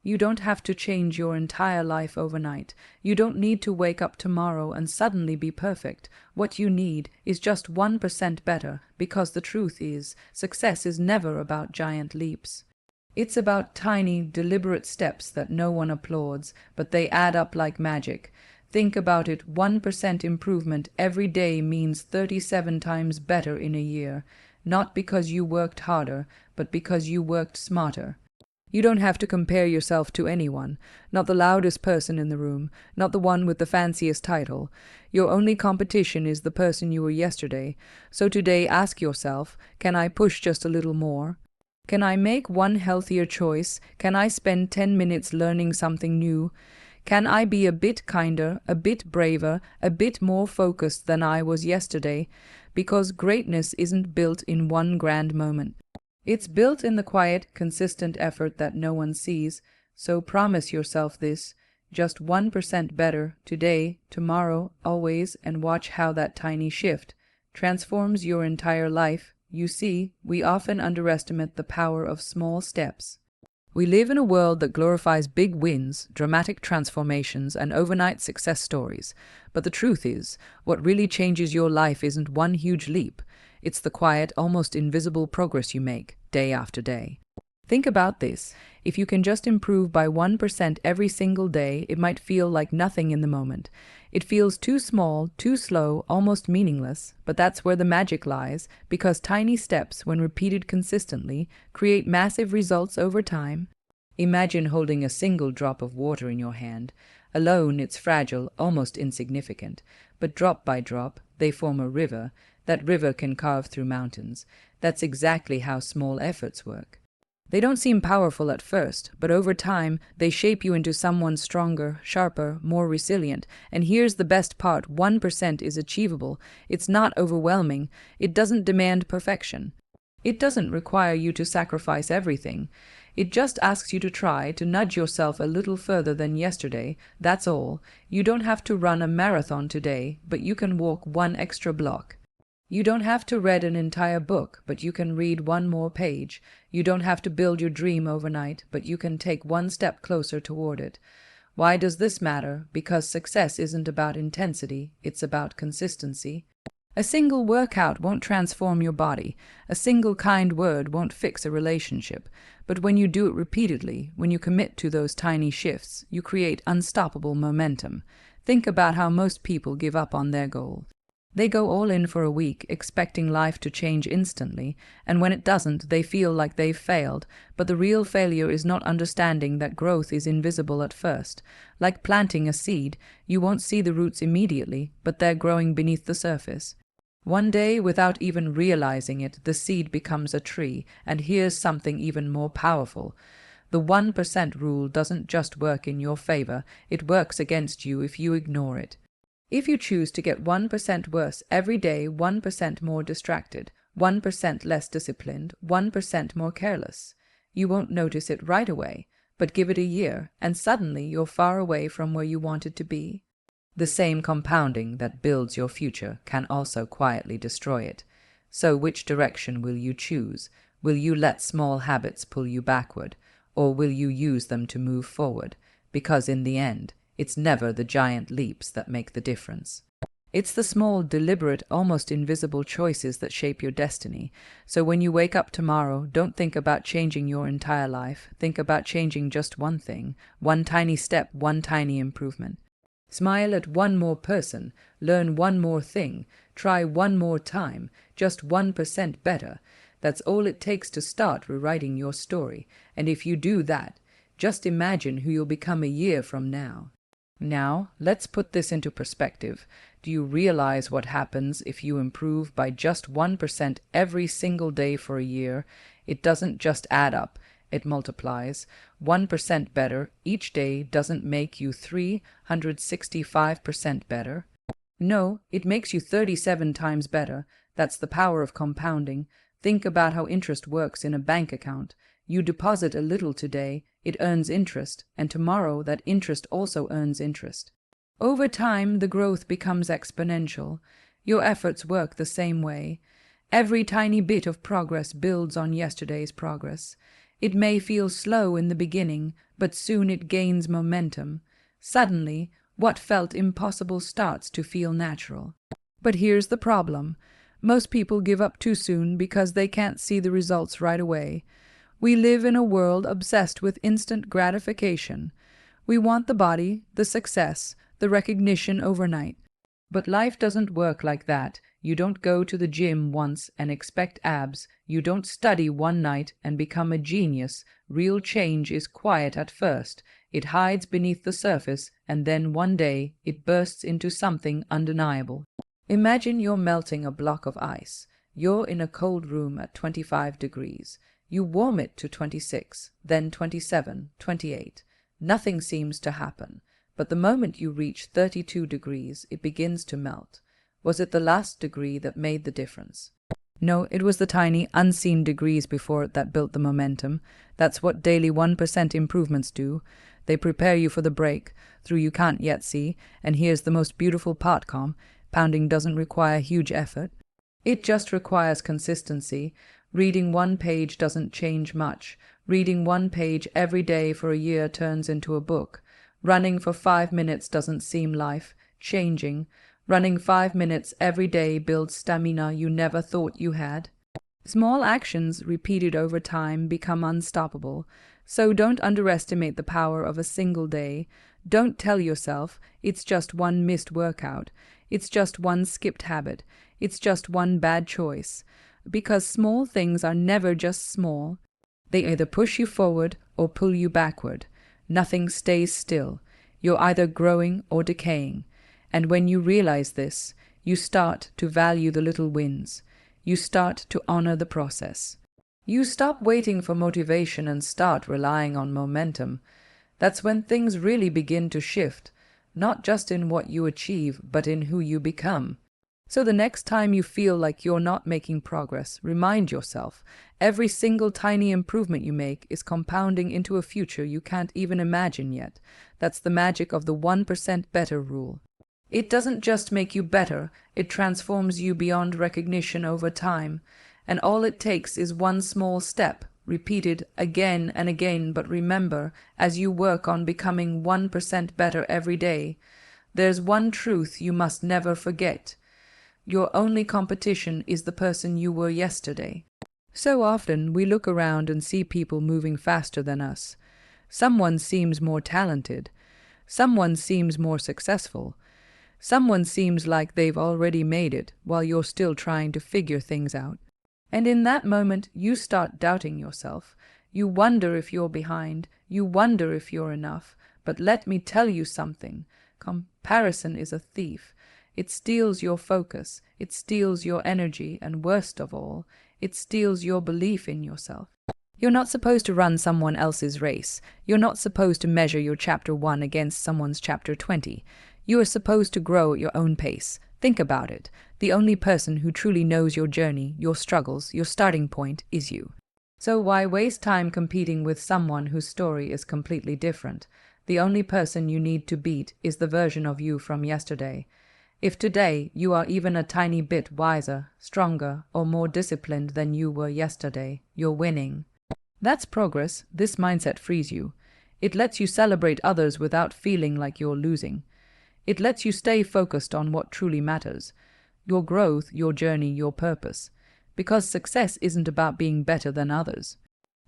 You don't have to change your entire life overnight. You don't need to wake up tomorrow and suddenly be perfect. What you need is just 1% better, because the truth is, success is never about giant leaps. It's about tiny, deliberate steps that no one applauds, but they add up like magic. Think about it, 1% improvement every day means 37 times better in a year. Not because you worked harder, but because you worked smarter. You don't have to compare yourself to anyone, not the loudest person in the room, not the one with the fanciest title. Your only competition is the person you were yesterday. So today ask yourself, can I push just a little more? Can I make one healthier choice? Can I spend 10 minutes learning something new? Can I be a bit kinder, a bit braver, a bit more focused than I was yesterday? Because greatness isn't built in one grand moment. It's built in the quiet, consistent effort that no one sees. So promise yourself this, just 1% better, today, tomorrow, always, and watch how that tiny shift transforms your entire life. You see, we often underestimate the power of small steps. We live in a world that glorifies big wins, dramatic transformations, and overnight success stories. But the truth is, what really changes your life isn't one huge leap. It's the quiet, almost invisible progress you make, day after day. Think about this. If you can just improve by 1% every single day, it might feel like nothing in the moment. It feels too small, too slow, almost meaningless, but that's where the magic lies, because tiny steps, when repeated consistently, create massive results over time. Imagine holding a single drop of water in your hand. Alone, it's fragile, almost insignificant, but drop by drop, they form a river. That river can carve through mountains. That's exactly how small efforts work. They don't seem powerful at first, but over time, they shape you into someone stronger, sharper, more resilient. And here's the best part, 1% is achievable. It's not overwhelming. It doesn't demand perfection. It doesn't require you to sacrifice everything. It just asks you to try to nudge yourself a little further than yesterday. That's all. You don't have to run a marathon today, but you can walk one extra block. You don't have to read an entire book, but you can read one more page. You don't have to build your dream overnight, but you can take one step closer toward it. Why does this matter? Because success isn't about intensity, it's about consistency. A single workout won't transform your body. A single kind word won't fix a relationship. But when you do it repeatedly, when you commit to those tiny shifts, you create unstoppable momentum. Think about how most people give up on their goal. They go all in for a week, expecting life to change instantly, and when it doesn't, they feel like they've failed. But the real failure is not understanding that growth is invisible at first. Like planting a seed, you won't see the roots immediately, but they're growing beneath the surface. One day, without even realizing it, the seed becomes a tree, and here's something even more powerful. The 1% rule doesn't just work in your favor, it works against you if you ignore it. If you choose to get 1% worse every day, 1% more distracted, 1% less disciplined, 1% more careless, you won't notice it right away, but give it a year, and suddenly you're far away from where you wanted to be. The same compounding that builds your future can also quietly destroy it. So which direction will you choose? Will you let small habits pull you backward, or will you use them to move forward? Because in the end, it's never the giant leaps that make the difference. It's the small, deliberate, almost invisible choices that shape your destiny. So when you wake up tomorrow, don't think about changing your entire life. Think about changing just one thing, one tiny step, one tiny improvement. Smile at one more person, learn one more thing, try one more time, just 1% better. That's all it takes to start rewriting your story. And if you do that, just imagine who you'll become a year from now. Now, let's put this into perspective. Do you realize what happens if you improve by just 1% every single day for a year? It doesn't just add up, it multiplies. 1% better each day doesn't make you 365% better. No, it makes you 37 times better. That's the power of compounding. Think about how interest works in a bank account. You deposit a little today, it earns interest, and tomorrow that interest also earns interest. Over time, the growth becomes exponential. Your efforts work the same way. Every tiny bit of progress builds on yesterday's progress. It may feel slow in the beginning, but soon it gains momentum. Suddenly, what felt impossible starts to feel natural. But here's the problem. Most people give up too soon because they can't see the results right away. We live in a world obsessed with instant gratification. We want the body, the success, the recognition overnight. But life doesn't work like that. You don't go to the gym once and expect abs. You don't study one night and become a genius. Real change is quiet at first. It hides beneath the surface, and then one day it bursts into something undeniable. Imagine you're melting a block of ice. You're in a cold room at 25 degrees. You warm it to 26, then 27, 28. Nothing seems to happen. But the moment you reach 32 degrees, it begins to melt. Was it the last degree that made the difference? No, it was the tiny, unseen degrees before it that built the momentum. That's what daily 1% improvements do. They prepare you for the break, through you can't yet see, and here's the most beautiful part, pounding doesn't require huge effort. It just requires consistency. Reading one page doesn't change much. Reading one page every day for a year turns into a book. Running for 5 minutes doesn't seem life-changing. Running 5 minutes every day builds stamina you never thought you had. Small actions repeated over time become unstoppable. So don't underestimate the power of a single day. Don't tell yourself it's just one missed workout. It's just one skipped habit. It's just one bad choice. Because small things are never just small. They either push you forward or pull you backward. Nothing stays still. You're either growing or decaying. And when you realize this, you start to value the little wins. You start to honor the process. You stop waiting for motivation and start relying on momentum. That's when things really begin to shift, not just in what you achieve, but in who you become. So the next time you feel like you're not making progress, remind yourself, every single tiny improvement you make is compounding into a future you can't even imagine yet. That's the magic of the 1% better rule. It doesn't just make you better, it transforms you beyond recognition over time. And all it takes is one small step, repeated again and again. But remember, as you work on becoming 1% better every day, there's one truth you must never forget. Your only competition is the person you were yesterday. So often we look around and see people moving faster than us. Someone seems more talented. Someone seems more successful. Someone seems like they've already made it while you're still trying to figure things out. And in that moment, you start doubting yourself. You wonder if you're behind. You wonder if you're enough. But let me tell you something. Comparison is a thief. It steals your focus, it steals your energy, and worst of all, it steals your belief in yourself. You're not supposed to run someone else's race. You're not supposed to measure your chapter 1 against someone's chapter 20. You are supposed to grow at your own pace. Think about it. The only person who truly knows your journey, your struggles, your starting point is you. So why waste time competing with someone whose story is completely different? The only person you need to beat is the version of you from yesterday. If today you are even a tiny bit wiser, stronger, or more disciplined than you were yesterday, you're winning. That's progress. This mindset frees you. It lets you celebrate others without feeling like you're losing. It lets you stay focused on what truly matters. Your growth, your journey, your purpose. Because success isn't about being better than others.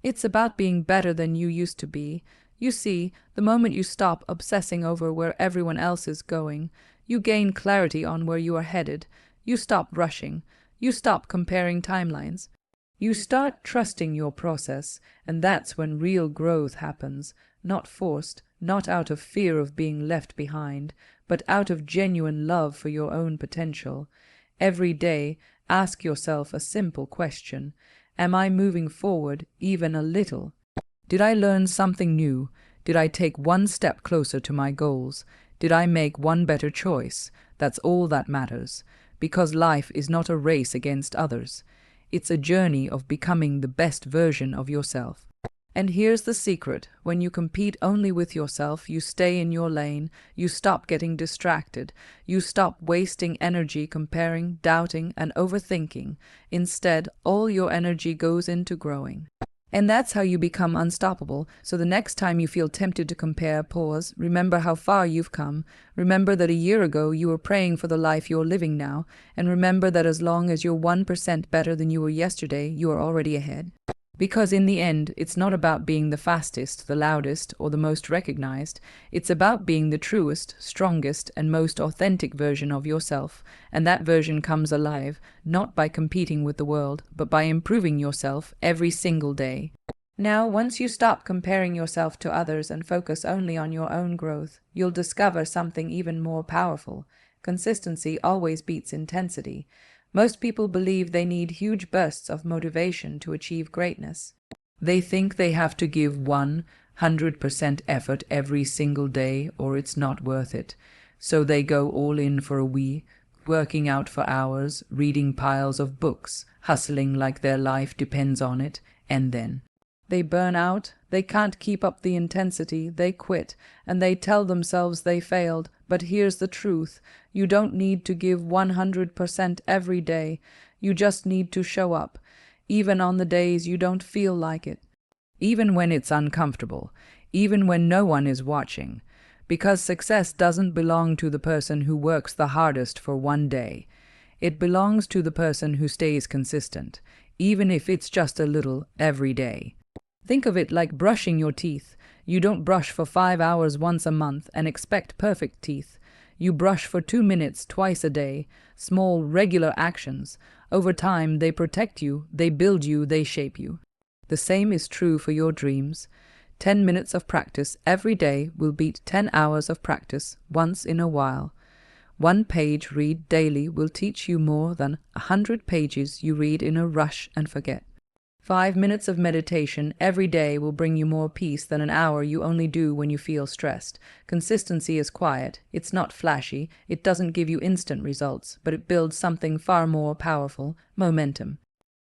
It's about being better than you used to be. You see, the moment you stop obsessing over where everyone else is going, you gain clarity on where you are headed. You stop rushing. You stop comparing timelines. You start trusting your process, and that's when real growth happens, not forced, not out of fear of being left behind, but out of genuine love for your own potential. Every day, ask yourself a simple question. Am I moving forward even a little? Did I learn something new? Did I take one step closer to my goals? Did I make one better choice? That's all that matters, because life is not a race against others. It's a journey of becoming the best version of yourself. And here's the secret. When you compete only with yourself, you stay in your lane, you stop getting distracted, you stop wasting energy comparing, doubting, and overthinking. Instead, all your energy goes into growing. And that's how you become unstoppable. So the next time you feel tempted to compare, pause, remember how far you've come, remember that a year ago you were praying for the life you're living now, and remember that as long as you're 1% better than you were yesterday, you are already ahead. Because in the end, it's not about being the fastest, the loudest, or the most recognized. It's about being the truest, strongest, and most authentic version of yourself. And that version comes alive, not by competing with the world, but by improving yourself every single day. Now, once you stop comparing yourself to others and focus only on your own growth, you'll discover something even more powerful. Consistency always beats intensity. Most people believe they need huge bursts of motivation to achieve greatness. They think they have to give 100% effort every single day or it's not worth it. So they go all in for a week, working out for hours, reading piles of books, hustling like their life depends on it, and then they burn out, they can't keep up the intensity, they quit, and they tell themselves they failed. But here's the truth. You don't need to give 100% every day. You just need to show up, even on the days you don't feel like it. Even when it's uncomfortable, even when no one is watching. Because success doesn't belong to the person who works the hardest for one day. It belongs to the person who stays consistent, even if it's just a little every day. Think of it like brushing your teeth. You don't brush for 5 hours once a month and expect perfect teeth. You brush for 2 minutes twice a day, small, regular actions. Over time, they protect you, they build you, they shape you. The same is true for your dreams. 10 minutes of practice every day will beat 10 hours of practice once in a while. 1 page read daily will teach you more than 100 pages you read in a rush and forget. 5 minutes of meditation every day will bring you more peace than an hour you only do when you feel stressed. Consistency is quiet, it's not flashy, it doesn't give you instant results, but it builds something far more powerful, momentum.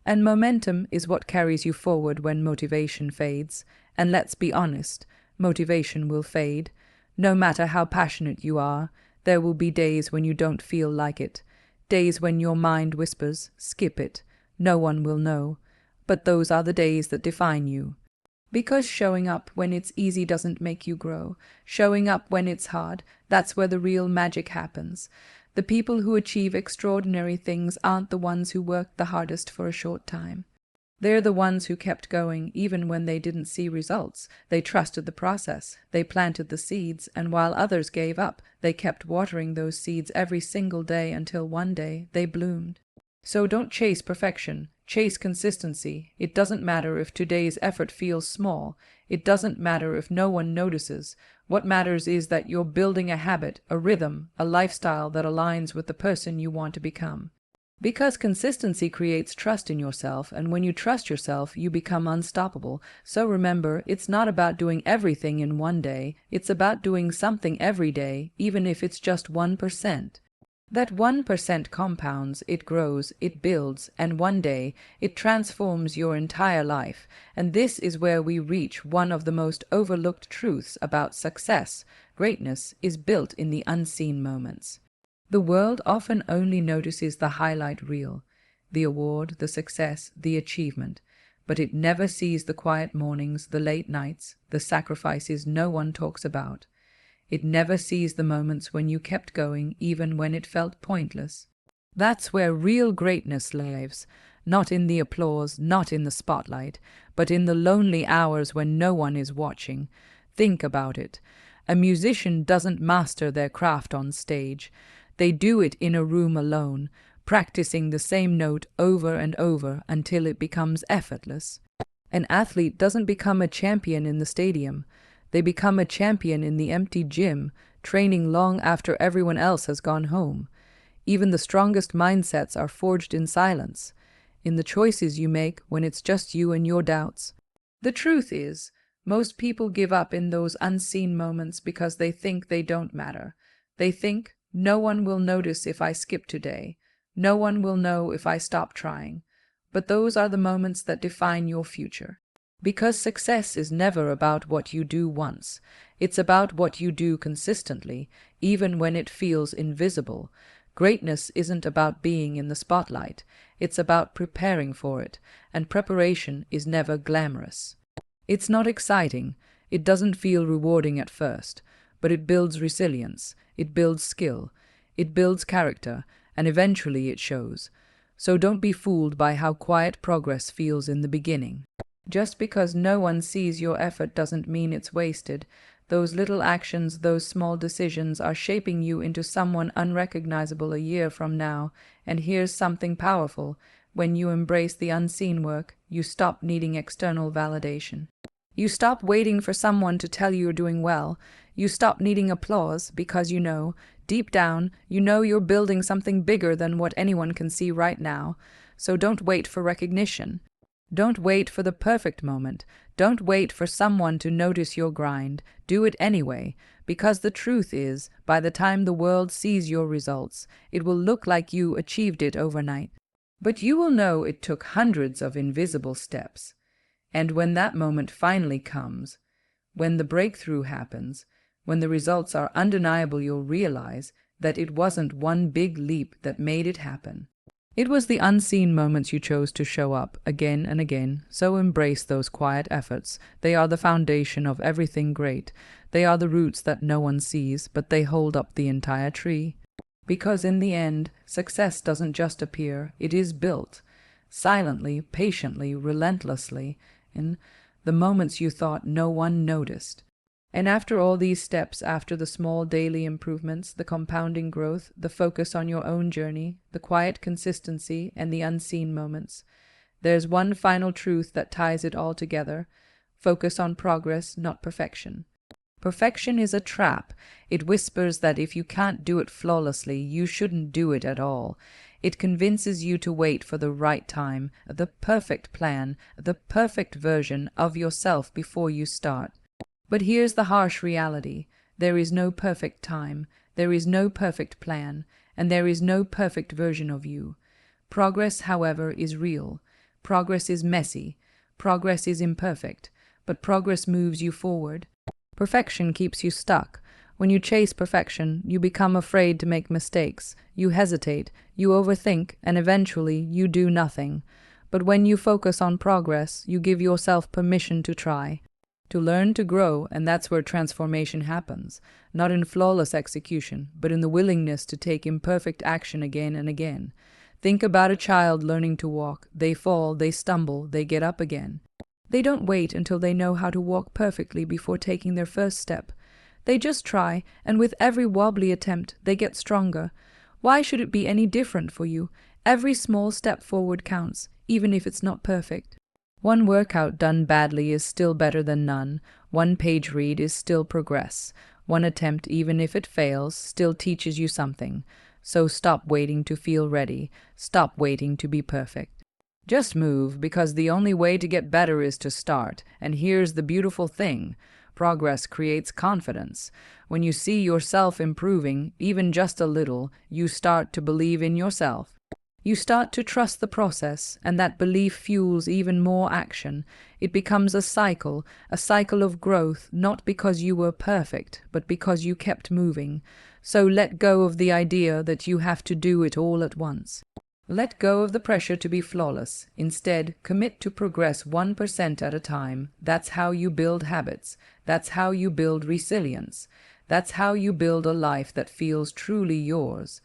And momentum is what carries you forward when motivation fades. And let's be honest, motivation will fade. No matter how passionate you are, there will be days when you don't feel like it. Days when your mind whispers, skip it, no one will know. But those are the days that define you. Because showing up when it's easy doesn't make you grow. Showing up when it's hard, that's where the real magic happens. The people who achieve extraordinary things aren't the ones who worked the hardest for a short time. They're the ones who kept going even when they didn't see results. They trusted the process. They planted the seeds, and while others gave up, they kept watering those seeds every single day until one day they bloomed. So don't chase perfection. Chase consistency. It doesn't matter if today's effort feels small. It doesn't matter if no one notices. What matters is that you're building a habit, a rhythm, a lifestyle that aligns with the person you want to become. Because consistency creates trust in yourself, and when you trust yourself, you become unstoppable. So remember, it's not about doing everything in one day. It's about doing something every day, even if it's just 1%. That 1% compounds, it grows, it builds, and one day it transforms your entire life. And this is where we reach one of the most overlooked truths about success. Greatness is built in the unseen moments. The world often only notices the highlight reel, the award, the success, the achievement, but it never sees the quiet mornings, the late nights, the sacrifices no one talks about. It never sees the moments when you kept going even when it felt pointless. That's where real greatness lives, not in the applause, not in the spotlight, but in the lonely hours when no one is watching. Think about it. A musician doesn't master their craft on stage. They do it in a room alone, practicing the same note over and over until it becomes effortless. An athlete doesn't become a champion in the stadium. They become a champion in the empty gym, training long after everyone else has gone home. Even the strongest mindsets are forged in silence, in the choices you make when it's just you and your doubts. The truth is, most people give up in those unseen moments because they think they don't matter. They think, no one will notice if I skip today. No one will know if I stop trying. But those are the moments that define your future. Because success is never about what you do once. It's about what you do consistently, even when it feels invisible. Greatness isn't about being in the spotlight, it's about preparing for it, and preparation is never glamorous. It's not exciting, it doesn't feel rewarding at first, but it builds resilience, it builds skill, it builds character, and eventually it shows. So don't be fooled by how quiet progress feels in the beginning. Just because no one sees your effort doesn't mean it's wasted. Those little actions, those small decisions are shaping you into someone unrecognizable a year from now. And here's something powerful. When you embrace the unseen work, you stop needing external validation. You stop waiting for someone to tell you you're doing well. You stop needing applause because deep down, you're building something bigger than what anyone can see right now. So don't wait for recognition. Don't wait for the perfect moment. Don't wait for someone to notice your grind. Do it anyway, because the truth is, by the time the world sees your results, it will look like you achieved it overnight. But you will know it took hundreds of invisible steps. And when that moment finally comes, when the breakthrough happens, when the results are undeniable, you'll realize that it wasn't one big leap that made it happen. It was the unseen moments you chose to show up again and again, so embrace those quiet efforts. They are the foundation of everything great. They are the roots that no one sees, but they hold up the entire tree. Because in the end, success doesn't just appear, it is built. Silently, patiently, relentlessly, in the moments you thought no one noticed. And after all these steps, after the small daily improvements, the compounding growth, the focus on your own journey, the quiet consistency, and the unseen moments, there's one final truth that ties it all together. Focus on progress, not perfection. Perfection is a trap. It whispers that if you can't do it flawlessly, you shouldn't do it at all. It convinces you to wait for the right time, the perfect plan, the perfect version of yourself before you start. But here's the harsh reality. There is no perfect time, there is no perfect plan, and there is no perfect version of you. Progress, however, is real. Progress is messy. Progress is imperfect. But progress moves you forward. Perfection keeps you stuck. When you chase perfection, you become afraid to make mistakes. You hesitate, you overthink, and eventually you do nothing. But when you focus on progress, you give yourself permission to try, to learn, to grow, and that's where transformation happens. Not in flawless execution, but in the willingness to take imperfect action again and again. Think about a child learning to walk. They fall, they stumble, they get up again. They don't wait until they know how to walk perfectly before taking their first step. They just try, and with every wobbly attempt, they get stronger. Why should it be any different for you? Every small step forward counts, even if it's not perfect. One workout done badly is still better than none. One page read is still progress. One attempt, even if it fails, still teaches you something. So stop waiting to feel ready. Stop waiting to be perfect. Just move, because the only way to get better is to start. And here's the beautiful thing. Progress creates confidence. When you see yourself improving, even just a little, you start to believe in yourself. You start to trust the process, and that belief fuels even more action. It becomes a cycle of growth, not because you were perfect, but because you kept moving. So let go of the idea that you have to do it all at once. Let go of the pressure to be flawless. Instead, commit to progress 1% at a time. That's how you build habits. That's how you build resilience. That's how you build a life that feels truly yours.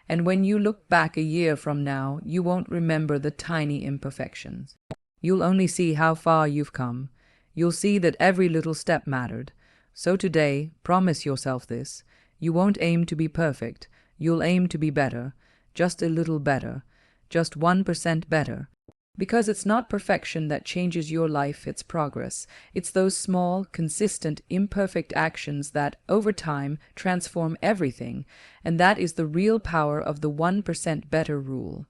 And when you look back a year from now, you won't remember the tiny imperfections. You'll only see how far you've come. You'll see that every little step mattered. So today, promise yourself this. You won't aim to be perfect. You'll aim to be better. Just a little better. Just 1% better. Because it's not perfection that changes your life, it's progress. It's those small, consistent, imperfect actions that, over time, transform everything, and that is the real power of the 1% better rule.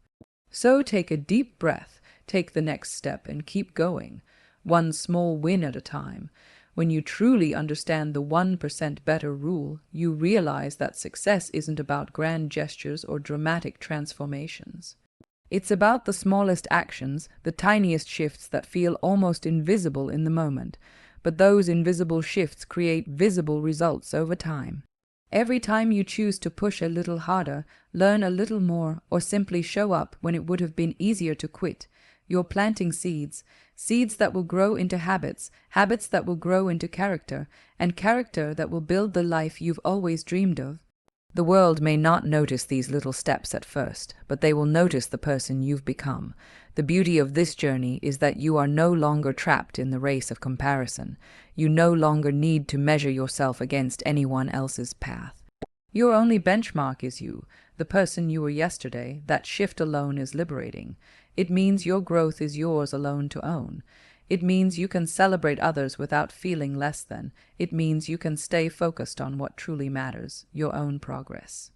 So take a deep breath, take the next step, and keep going, one small win at a time. When you truly understand the 1% better rule, you realize that success isn't about grand gestures or dramatic transformations. It's about the smallest actions, the tiniest shifts that feel almost invisible in the moment, but those invisible shifts create visible results over time. Every time you choose to push a little harder, learn a little more, or simply show up when it would have been easier to quit, you're planting seeds, seeds that will grow into habits, habits that will grow into character, and character that will build the life you've always dreamed of. The world may not notice these little steps at first, but they will notice the person you've become. The beauty of this journey is that you are no longer trapped in the race of comparison. You no longer need to measure yourself against anyone else's path. Your only benchmark is you, the person you were yesterday. That shift alone is liberating. It means your growth is yours alone to own. It means you can celebrate others without feeling less than. It means you can stay focused on what truly matters, your own progress.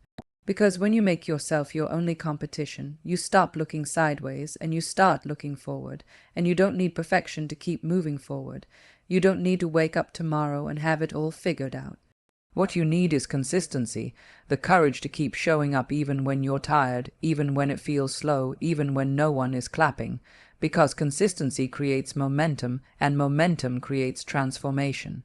Because when you make yourself your only competition, you stop looking sideways and you start looking forward, and you don't need perfection to keep moving forward. You don't need to wake up tomorrow and have it all figured out. What you need is consistency, the courage to keep showing up even when you're tired, even when it feels slow, even when no one is clapping. Because consistency creates momentum, and momentum creates transformation.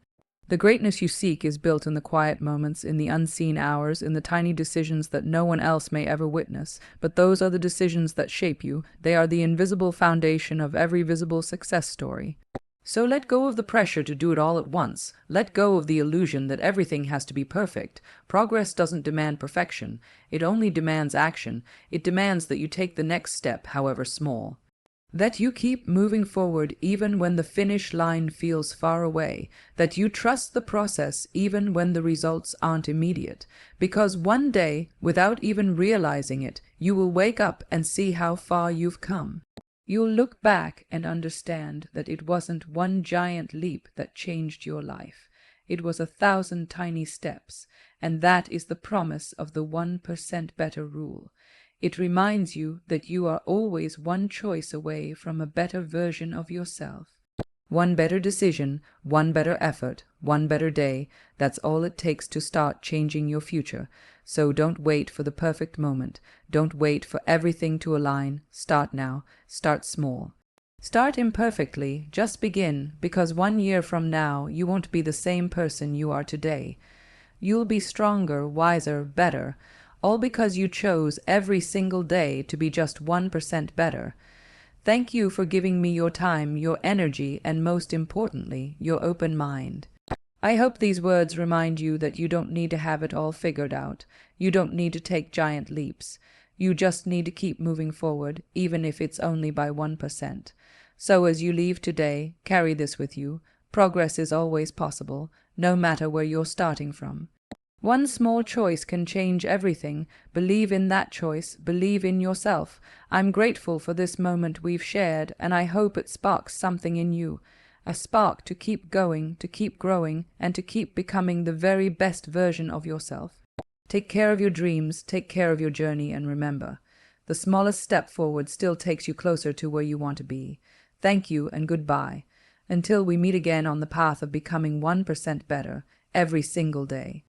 The greatness you seek is built in the quiet moments, in the unseen hours, in the tiny decisions that no one else may ever witness. But those are the decisions that shape you. They are the invisible foundation of every visible success story. So let go of the pressure to do it all at once. Let go of the illusion that everything has to be perfect. Progress doesn't demand perfection. It only demands action. It demands that you take the next step, however small. That you keep moving forward even when the finish line feels far away. That you trust the process even when the results aren't immediate. Because one day, without even realizing it, you will wake up and see how far you've come. You'll look back and understand that it wasn't one giant leap that changed your life. It was 1,000 tiny steps, and that is the promise of the 1% better rule. It reminds you that you are always one choice away from a better version of yourself. One better decision, one better effort, one better day, that's all it takes to start changing your future. So don't wait for the perfect moment. Don't wait for everything to align. Start now. Start small. Start imperfectly. Just begin, because 1 year from now you won't be the same person you are today. You'll be stronger, wiser, better, all because you chose every single day to be just 1% better. Thank you for giving me your time, your energy, and most importantly, your open mind. I hope these words remind you that you don't need to have it all figured out. You don't need to take giant leaps. You just need to keep moving forward, even if it's only by 1%. So as you leave today, carry this with you. Progress is always possible, no matter where you're starting from. One small choice can change everything. Believe in that choice. Believe in yourself. I'm grateful for this moment we've shared, and I hope it sparks something in you. A spark to keep going, to keep growing, and to keep becoming the very best version of yourself. Take care of your dreams, take care of your journey, and remember, the smallest step forward still takes you closer to where you want to be. Thank you and goodbye. Until we meet again on the path of becoming 1% better every single day.